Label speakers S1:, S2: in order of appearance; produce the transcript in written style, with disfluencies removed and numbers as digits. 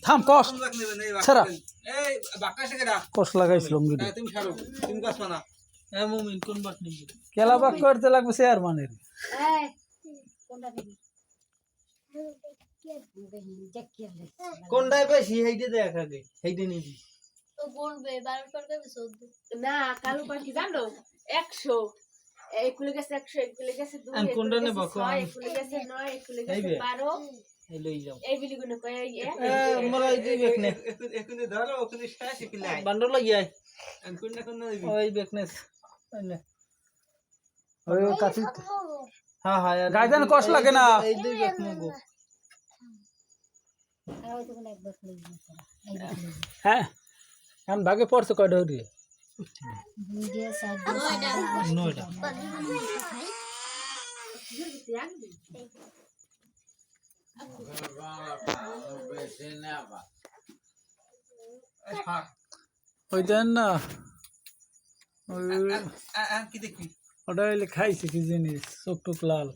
S1: থাম কস ছাড়া কস লাগাইছিলাম কেলা বাক করতে লাগবে চেয়ারম্যানের
S2: কোনটাই বেশি হেইটে দেখ আগে হেইটে নিবি
S3: তো বলবে বারবার করবে না কালু পাখি জানো 100 একুলে গেছে 100 একুলে গেছে 2
S2: আমি কোনটা নেব
S3: একুলে গেছে 9 একুলে গেছে 12
S2: এই লই যাও
S3: এই বিলি গুলো কই
S2: মোরা এই দেখনে
S4: এখানে ধরো ওখানে শেষ পিলাই
S2: বান্ডল লাগিয়ে
S4: আমি কোন না কোন দিবি
S2: ওই বেকনেস
S1: ওই কাটি
S2: হ্যাঁ হ্যাঁ
S1: গাইদান কস লাগে না
S2: এই দুই বেকনে গো
S1: হ্যাঁ এখন ভাগে পড়ছে কয়টা হরি
S2: নয়টা
S1: ওই দেন না ওই
S4: কি দেখবি
S1: ওটা খাইছে কি জিনিস চোখ টুক লাল